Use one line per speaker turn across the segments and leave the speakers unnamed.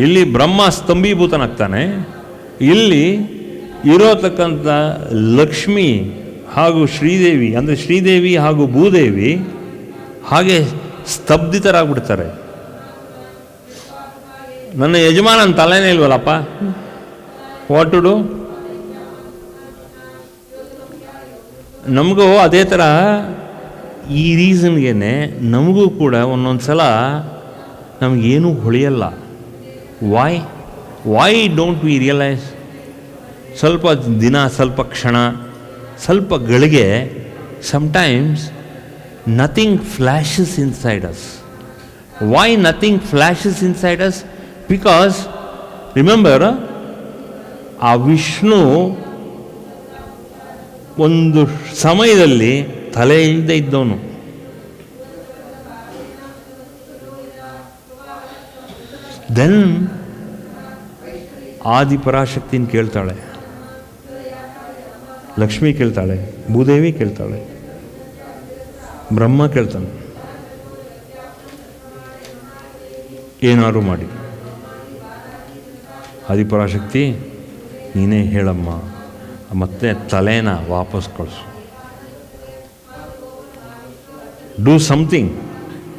ಇಲ್ಲಿ ಬ್ರಹ್ಮ ಸ್ತಂಭೀಭೂತನಾಗ್ತಾನೆ, ಇಲ್ಲಿ ಇರೋತಕ್ಕಂಥ ಲಕ್ಷ್ಮಿ ಹಾಗೂ ಶ್ರೀದೇವಿ, ಅಂದರೆ ಶ್ರೀದೇವಿ ಹಾಗೂ ಭೂದೇವಿ ಹಾಗೆ ಸ್ತಬ್ಧಿತರಾಗ್ಬಿಡ್ತಾರೆ. ನನ್ನ ಯಜಮಾನನ ತಲೆನೇ ಇಲ್ವಲ್ಲಪ್ಪ, ವಾಟ್ ಟು ಡು? ನಮಗೂ ಅದೇ ಥರ ಈ ರೀಸನ್ಗೆ ನಮಗೂ ಕೂಡ ಒಂದೊಂದು ಸಲ ನಮಗೇನೂ ಹೊಳೆಯಲ್ಲ. Why don't we realise? ಸ್ವಲ್ಪ ದಿನ, ಸ್ವಲ್ಪ ಕ್ಷಣ, ಸ್ವಲ್ಪ ಗಳಿಗೆ, sometimes nothing flashes inside us. Why nothing flashes inside us? Because remember, ಆ ವಿಷ್ಣು ಒಂದು ಸಮಯದಲ್ಲಿ ತಲೆ ಇಲ್ಲದೆ ಇದ್ದವನು. ದೆನ್ ಆದಿಪರಾಶಕ್ತಿನ ಕೇಳ್ತಾಳೆ, ಲಕ್ಷ್ಮಿ ಕೇಳ್ತಾಳೆ, ಭೂದೇವಿ ಕೇಳ್ತಾಳೆ, ಬ್ರಹ್ಮ ಕೇಳ್ತಾನೆ, ಏನಾದ್ರು ಮಾಡಿ ಆದಿಪರಾಶಕ್ತಿ ನೀನೇ ಹೇಳಮ್ಮ, ಮತ್ತೆ ತಲೆನ ವಾಪಸ್ ಕಳಿಸು. Do something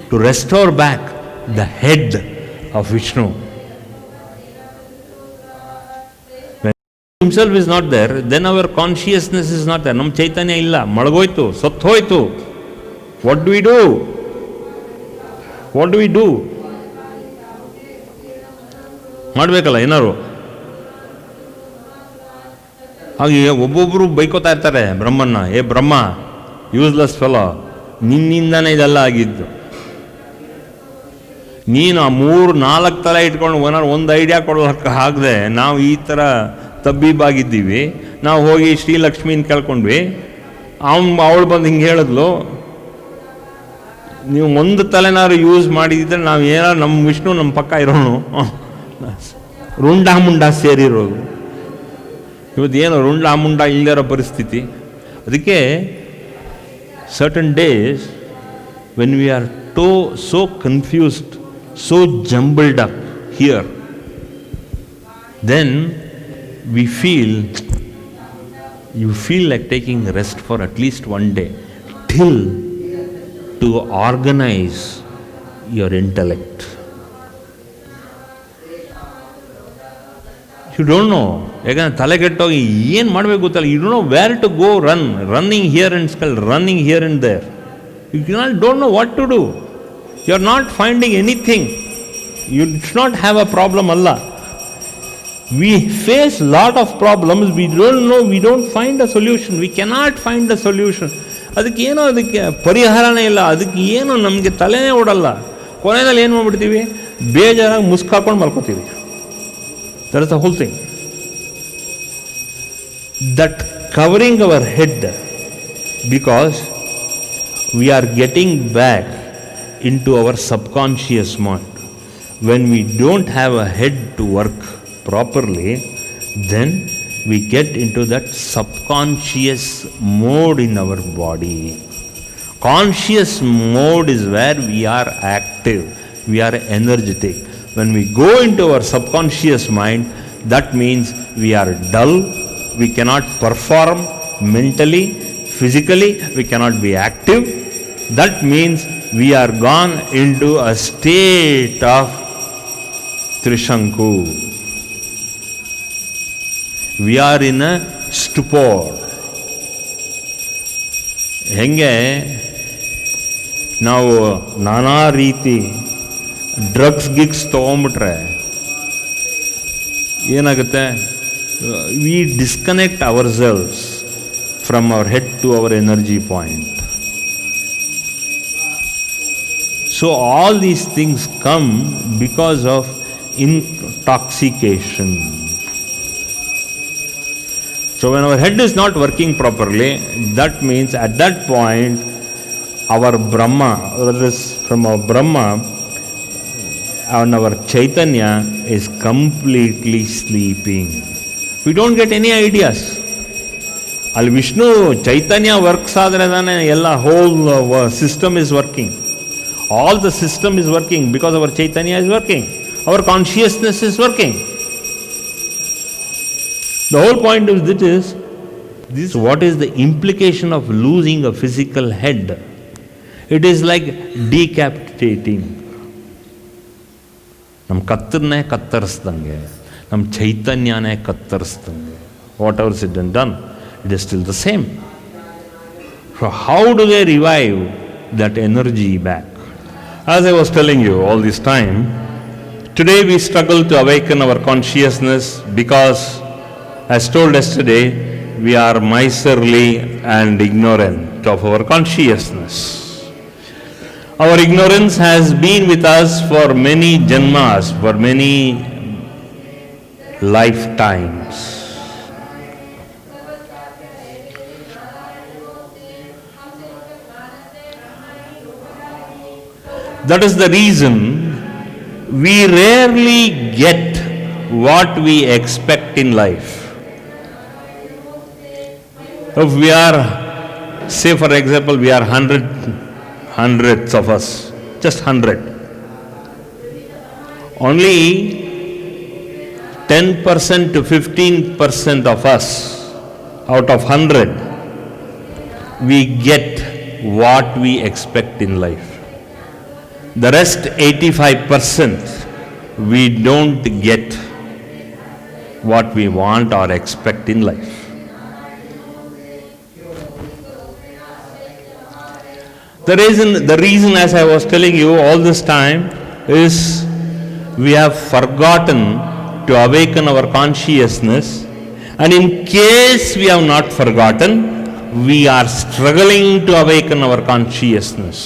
to restore back the head of Vishnu. Himself is not there, then our consciousness is not there. ನಮ್ಮ ಚೈತನ್ಯ ಇಲ್ಲ, ಮಳಗೋಯ್ತು, ಸತ್ತೋಯ್ತು. What do we do? What do we do? ಮಾಡಬೇಕಲ್ಲ ಏನಾರು. ಹಾಗೆ ಒಬ್ಬೊಬ್ಬರು ಬೈಕೋತಾ ಇರ್ತಾರೆ ಬ್ರಹ್ಮನ್ನ, ಏ ಬ್ರಹ್ಮ ಯೂಸ್ಲೆಸ್ ಫೆಲೋ, ನಿನ್ನಿಂದನೇ ಇದೆಲ್ಲ ಆಗಿದ್ದು. ನೀನು ಆ 3-4 ತಲೆ ಇಟ್ಕೊಂಡು ಏನಾರು ಒಂದು ಐಡಿಯಾ ಕೊಡೋಕೆ ಆಗದೆ ನಾವು ಈ ಥರ ತಬ್ಬೀಬಾಗಿದ್ದೀವಿ. ನಾವು ಹೋಗಿ ಶ್ರೀಲಕ್ಷ್ಮೀನ ಕೇಳ್ಕೊಂಡ್ವಿ, ಅವಳು ಬಂದು ಹಿಂಗೆ ಹೇಳಿದ್ಲು, ನೀವು ಒಂದು ತಲೆನಾರು ಯೂಸ್ ಮಾಡಿದ್ರೆ ನಾವು ಏನಾರು ನಮ್ಮ ವಿಷ್ಣು ನಮ್ಮ ಪಕ್ಕ ಇರೋನು, ರುಂಡ ಮುಂಡ ಸೇರಿರೋದು. ಇವತ್ತು ಏನು ರುಂಡ ಮುಂಡ ಇಲ್ಲದಿರೋ ಪರಿಸ್ಥಿತಿ. ಅದಕ್ಕೆ certain days when we are so confused, so jumbled up here, then we feel, you feel like taking rest for at least one day till to organize your intellect. You don't know, ಯಾಕಂದ್ರೆ ತಲೆಗೆಟ್ಟೋಗಿ ಏನು ಮಾಡಬೇಕು ಗೊತ್ತಲ್ಲ. You don't know where to go, running here and skull, running here and there. You don't know what to do. You are not finding anything. You should not have a problem, Allah. We face lot of problems, we don't know, we don't find a solution, we cannot find a solution. ಅದಕ್ಕೆ ಏನೋ ಅದಕ್ಕೆ ಪರಿಹಾರನೇ ಇಲ್ಲ, ಅದಕ್ಕೆ ಏನು ನಮಗೆ ತಲೆನೇ ಓಡಲ್ಲ. ಕೊನೆಯಲ್ಲಿ ಏನು ಮಾಡ್ಬಿಡ್ತೀವಿ, ಬೇಜಾರಾಗಿ ಮುಸ್ಕಾಕೊಂಡು ಮಲ್ಕೋತೀವಿ. That is the whole thing. That covering our head, because we are getting back into our subconscious mind. When we don't have a head to work properly, then we get into that subconscious mode in our body. Conscious mode is where we are active, we are energetic. When we go into our subconscious mind, that means we are dull, we cannot perform mentally, physically, we cannot be active. That means we are gone into a state of Trishanku. We are in a stupor. ಹೆಂಗೆ ನಾವು ನಾನಾ ರೀತಿ gigs ತೊಗೊಂಬಿಟ್ರೆ ಏನಾಗುತ್ತೆ, we disconnect our cells from our head to our energy point. So all these things come because of intoxication. So when our head is not working properly, that means at that point our Brahma, that is from our Brahma and our Chaitanya is completely sleeping. We don't get any ideas. ಅಲ್ಲಿ ವಿಷ್ಣು ಚೈತನ್ಯ works ಆದರೆ ತಾನೇ ಎಲ್ಲ whole system is working. All the system is working because our Chaitanya is working. our consciousness is working. The whole point of this is, this what is the implication of losing a physical head? It is like decapitating. ನಮ್ಮ ಕತ್ತರನ್ನೇ ಕತ್ತರಿಸ್ದಂಗೆ, ನಮ್ಮ ಚೈತನ್ಯನೇ ಕತ್ತರಿಸ್ದಂಗೆ. Whatever is done, it is still the same. So how do they revive that energy back? As I was telling you all this time, today we struggle to awaken our consciousness because, as told yesterday, we are miserly and ignorant of our consciousness. Our ignorance has been with us for many janmas, for many lifetimes. That is the reason we rarely get what we expect in life. If we are, say for example, we are hundreds of us, just 100. Only 10% to 15% of us out of 100, we get what we expect in life. The rest 85%, we don't get what we want or expect in life. The reason, as I was telling you all this time, is we have forgotten to awaken our consciousness, and in case we have not forgotten, we are struggling to awaken our consciousness.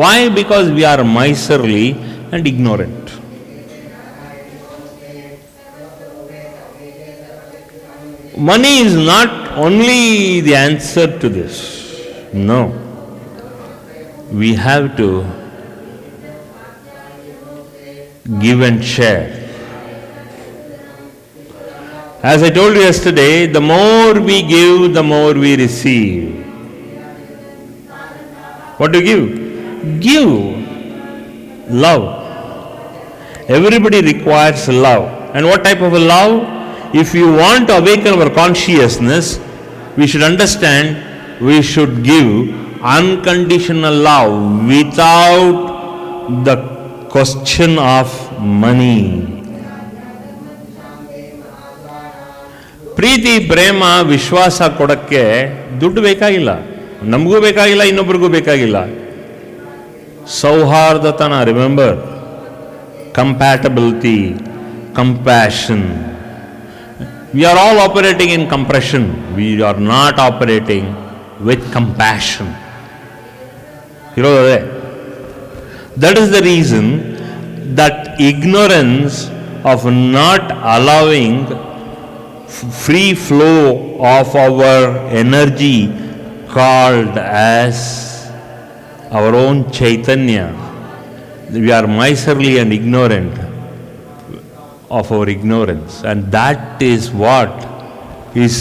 Why? Because we are miserly and ignorant. Money is not only the answer to this. No. We have to give and share. As I told you yesterday, the more we give, the more we receive. What do you give? Give love. Everybody requires love. And what type of a love? If you want to awaken our consciousness, we should understand we should give unconditional love without the question of money. ಪ್ರೀತಿ, ಪ್ರೇಮ, ವಿಶ್ವಾಸ ಕೊಡಕ್ಕೆ ದುಡ್ಡು ಬೇಕಾಗಿಲ್ಲ, ನಮಗೂ ಬೇಕಾಗಿಲ್ಲ, ಇನ್ನೊಬ್ರಿಗೂ ಬೇಕಾಗಿಲ್ಲ. ಸೌಹಾರ್ದತನ, remember, compatibility, compassion. We are all operating in compression. We are not operating with compassion. That is the reason that ignorance of not allowing free flow of our energy called as our own Chaitanya. We are miserly and ignorant of our ignorance, and that is what is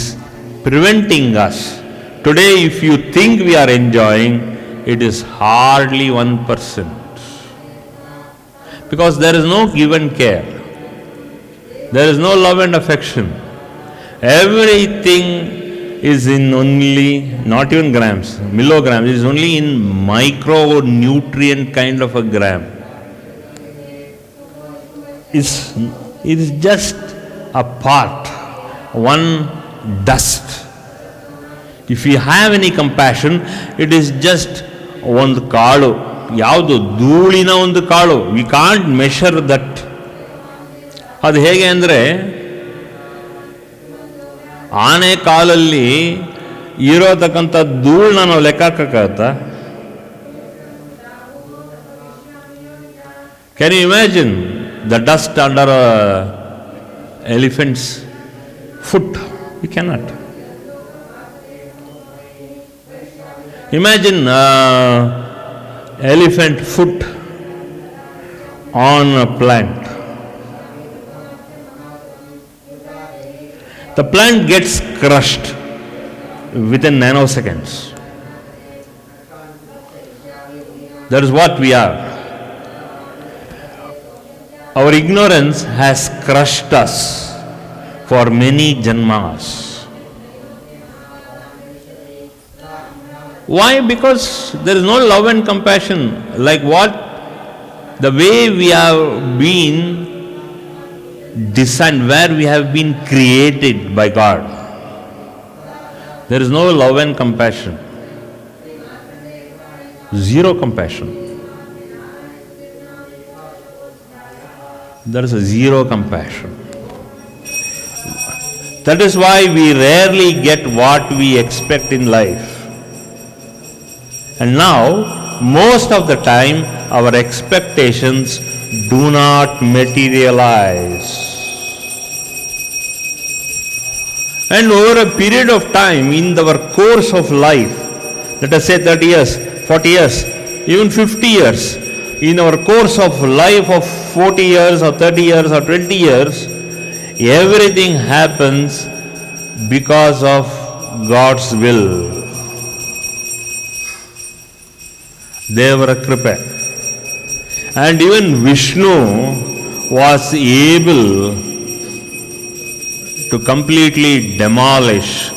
preventing us. Today, if you think we are enjoying, it is hardly 1%. Because there is no give and care. There is no love and affection. Everything is in only, not even grams, milligrams, it is only in micronutrient kind of a gram. It is just a part, one dust. If you have any compassion, it is just ಒಂದು ಕಾಳು, ಯಾವುದು ಧೂಳಿನ ಒಂದು ಕಾಳು. We can't measure that. ಅದು ಹೇಗೆ ಅಂದರೆ, ಆನೆ ಕಾಲಲ್ಲಿ ಇರೋತಕ್ಕಂಥ ಧೂಳನ್ನ ನಾವು ಲೆಕ್ಕ ಹಾಕಕ್ಕಾಗತ್ತಾ? Can you imagine the dust under elephant's foot? You cannot. Imagine elephant foot on a plant. The plant gets crushed within nanoseconds. That is what we are. Our ignorance has crushed us for many janmas. Why? Because there is no love and compassion. Like what? The way we have been designed, where we have been created by God. There is no love and compassion. Zero compassion. There is a zero compassion. That is why we rarely get what we expect in life. And now, most of the time, our expectations do not materialize. And over a period of time, in our course of life, let us say 30 years, 40 years, even 50 years, in our course of life of 40 years or 30 years or 20 years, everything happens because of God's will. Devara Kripa. And even Vishnu was able to completely demolish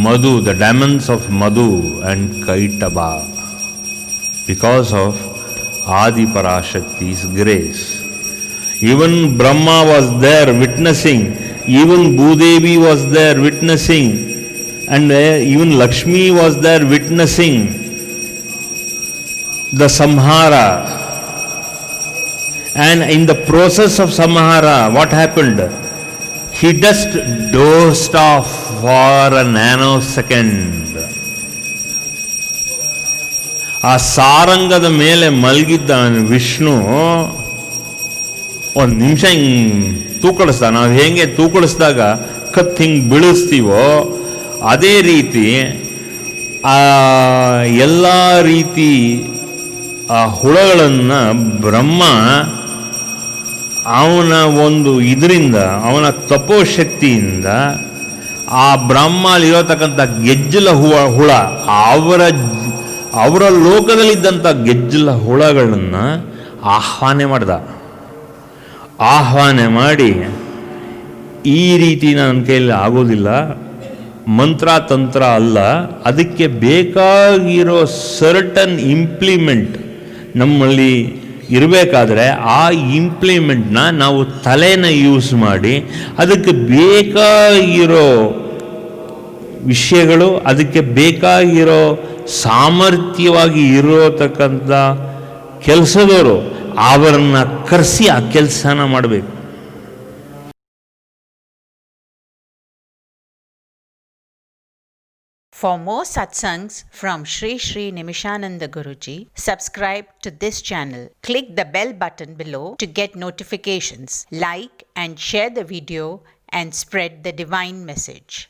Madhu, the demons of Madhu and Kaitaba, because of Adi Parashakti's grace. Even Brahma was there witnessing, even Bhudevi was there witnessing, and even Lakshmi was there witnessing the Samhara. And in the process of Samhara, what happened? He just dozed off for a nanosecond. ಆ ಸಾರಂಗದ ಮೇಲೆ ಮಲಗಿದ್ದ ವಿಷ್ಣು ಒಂದು ನಿಮಿಷ ಹಿಂಗೆ ತೂಕಡಿಸ್ದ. ನಾವು ಹೇಗೆ ತೂಕಡಿಸಿದಾಗ ಕತ್ತು ಹಿಂಗೆ ಬೀಳಿಸ್ತೀವೋ ಅದೇ ರೀತಿ ಆ ಎಲ್ಲ ರೀತಿ ಆ ಹುಳಗಳನ್ನು ಬ್ರಹ್ಮ ಅವನ ಒಂದು ಇದರಿಂದ, ಅವನ ತಪೋಶಕ್ತಿಯಿಂದ ಆ ಬ್ರಹ್ಮಲಿರತಕ್ಕಂಥ ಗೆಜ್ಜಲ ಹುಳ ಅವರ ಲೋಕದಲ್ಲಿದ್ದಂಥ ಗೆಜ್ಜಲ ಹುಳಗಳನ್ನು ಆಹ್ವಾನ ಮಾಡಿ ಈ ರೀತಿ ನನ್ನ ಕೈಯಲ್ಲಿ ಆಗೋದಿಲ್ಲ, ಮಂತ್ರ ತಂತ್ರ ಅಲ್ಲ, ಅದಕ್ಕೆ ಬೇಕಾಗಿರೋ ಸರ್ಟನ್ ಇಂಪ್ಲಿಮೆಂಟ್ ನಮ್ಮಲ್ಲಿ ಇರಬೇಕಾದ್ರೆ ಆ ಇಂಪ್ಲಿಮೆಂಟ್ನ ನಾವು ತಲೆನ ಯೂಸ್ ಮಾಡಿ ಅದಕ್ಕೆ ಬೇಕಾಗಿರೋ ವಿಷಯಗಳು, ಅದಕ್ಕೆ ಬೇಕಾಗಿರೋ ಸಾಮರ್ಥ್ಯವಾಗಿ ಇರೋತಕ್ಕಂಥ ಕೆಲಸದವರು ಅವರನ್ನ ಕರೆಸಿ ಆ ಕೆಲಸನ ಮಾಡಬೇಕು.
For more satsangs from Sri Sri Nimishananda Guruji, subscribe to this channel. Click the bell button below to get notifications. Like and share the video and spread the divine message.